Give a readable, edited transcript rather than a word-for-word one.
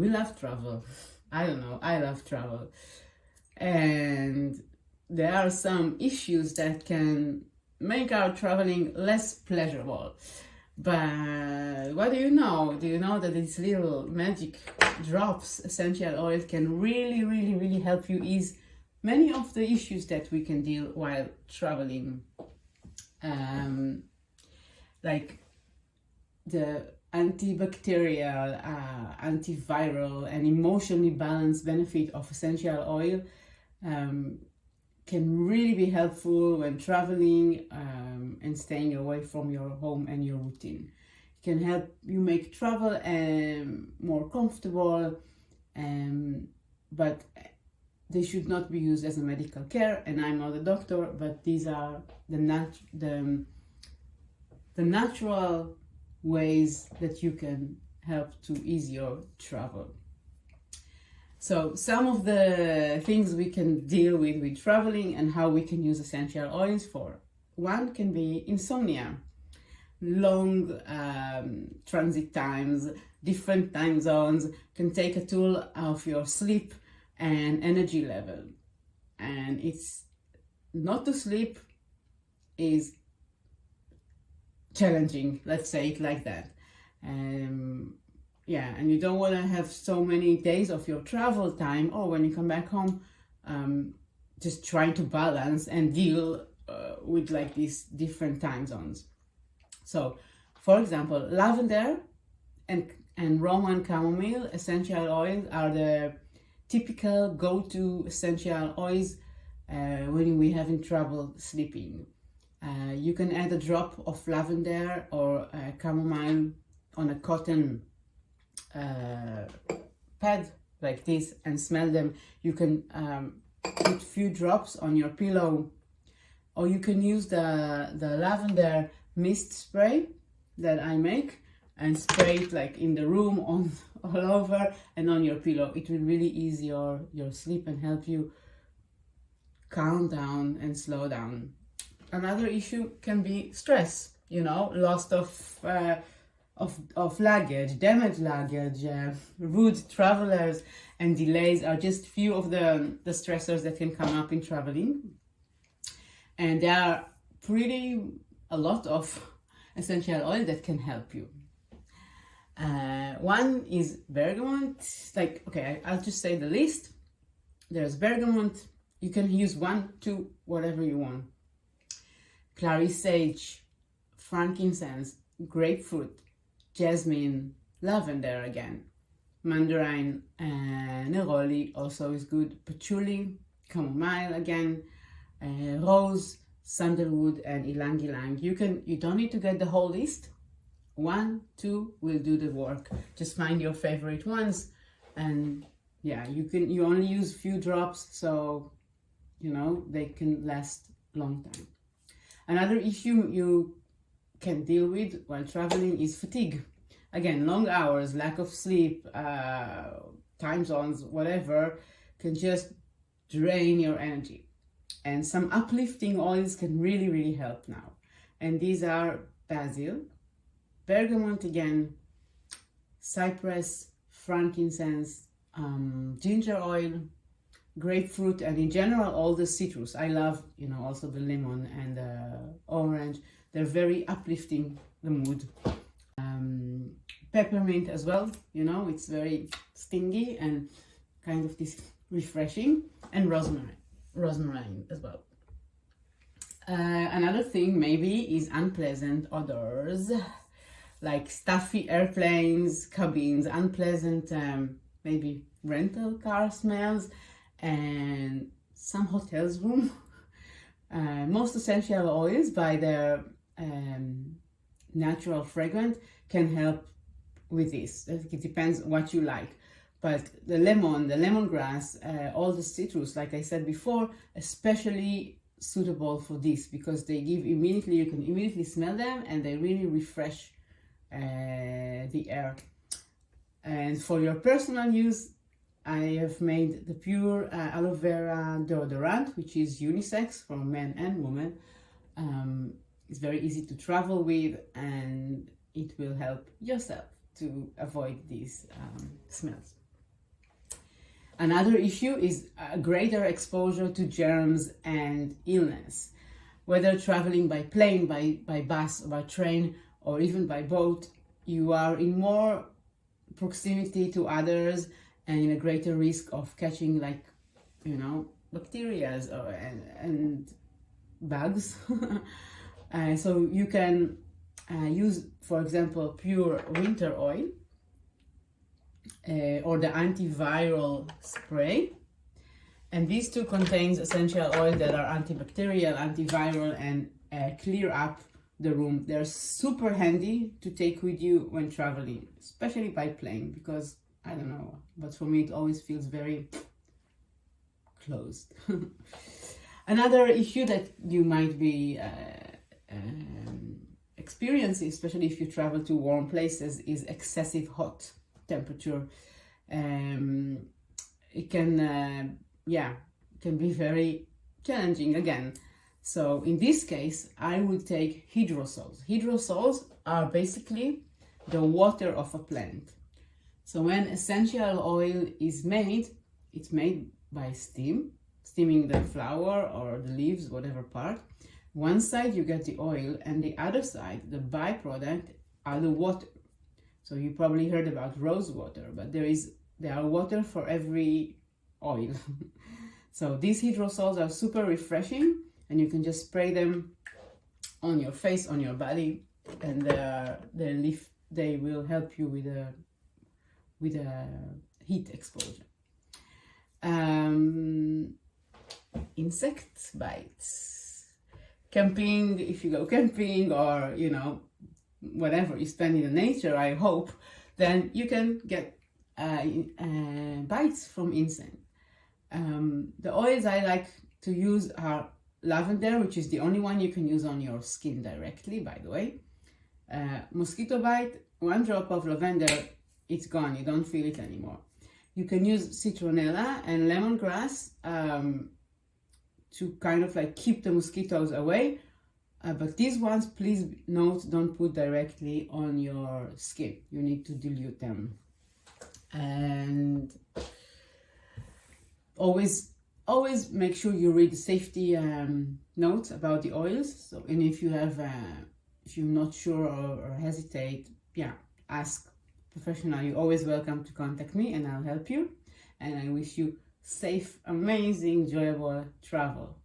We love travel. I don't know, I love travel. And there are some issues that can make our traveling less pleasurable. But what do you know? Do you know that these little magic drops, essential oil, can really, really, really help you ease many of the issues that we can deal while traveling? Like the antibacterial, antiviral, and emotionally balanced benefit of essential oil can really be helpful when traveling and staying away from your home and your routine. It can help you make travel more comfortable, but they should not be used as a medical care. And I'm not a doctor, but these are the natural ways that you can help to ease your travel. So some of the things we can deal with traveling and how we can use essential oils for. One can be insomnia, long transit times, different time zones can take a toll of your sleep and energy level. And it's not to sleep is challenging, let's say it like that. Yeah, and you don't want to have so many days of your travel time or when you come back home just trying to balance and deal with like these different time zones. So for example, lavender and Roman chamomile essential oils are the typical go-to essential oils when we having trouble sleeping. You can add a drop of lavender or chamomile on a cotton pad like this and smell them. You can put few drops on your pillow, or you can use the lavender mist spray that I make and spray it like in the room on all over and on your pillow. It will really ease your sleep and help you calm down and slow down. Another issue can be stress, loss of luggage, damaged luggage, rude travelers, and delays are just few of the stressors that can come up in traveling. And there are a lot of essential oil that can help you. One is bergamot. I'll just say the list. There's bergamot. You can use 1, 2, whatever you want. Clary sage, frankincense, grapefruit, jasmine, lavender again, mandarin, neroli also is good, patchouli, chamomile again, rose, sandalwood, and ylang ylang. You don't need to get the whole list. 1, 2 will do the work. Just find your favorite ones, and yeah, you only use few drops, so they can last long time. Another issue you can deal with while traveling is fatigue. Again, long hours, lack of sleep, time zones, whatever, can just drain your energy. And some uplifting oils can really, really help now. And these are basil, bergamot again, cypress, frankincense, ginger oil, grapefruit, and in general all the citrus. I love also the lemon and the orange. They're very uplifting the mood. Peppermint as well, it's very stingy and kind of this refreshing, and rosemary as well. Another thing maybe is unpleasant odors, like stuffy airplanes, cabins, unpleasant maybe rental car smells, and some hotels room. Most essential oils by their natural fragrance can help with this. It depends what you like, but the lemongrass, all the citrus, like I said before, especially suitable for this because they give immediately, you can immediately smell them and they really refresh the air. And for your personal use, I have made the pure aloe vera deodorant, which is unisex for men and women. It's very easy to travel with, and it will help yourself to avoid these smells. Another issue is a greater exposure to germs and illness. Whether traveling by plane, by bus, by train, or even by boat, you are in more proximity to others and in a greater risk of catching, like, bacteria and bugs. So you can use, for example, pure winter oil or the antiviral spray. And these two contains essential oil that are antibacterial, antiviral, and clear up the room. They're super handy to take with you when traveling, especially by plane, because I don't know, but for me it always feels very closed. Another issue that you might be experiencing, especially if you travel to warm places, is excessive hot temperature. It can be very challenging again. So in this case, I would take hydrosols. Hydrosols are basically the water of a plant. So when essential oil is made, it's made by steaming the flower or the leaves, whatever part. One side you get the oil, and the other side, the byproduct, are the water. So you probably heard about rose water, but there are water for every oil. So these hydrosols are super refreshing, and you can just spray them on your face, on your body, and they will help you with a heat exposure. Insect bites. Camping, if you go camping, or whatever you spend in the nature, I hope, then you can get bites from insect. The oils I like to use are lavender, which is the only one you can use on your skin directly, by the way. Mosquito bite, 1 drop of lavender, it's gone, you don't feel it anymore. You can use citronella and lemongrass to kind of like keep the mosquitoes away. But these ones, please note, don't put directly on your skin. You need to dilute them. And always make sure you read the safety notes about the oils. So, and if you're not sure or hesitate, ask professional. You're always welcome to contact me, and I'll help you. And I wish you safe, amazing, enjoyable travel.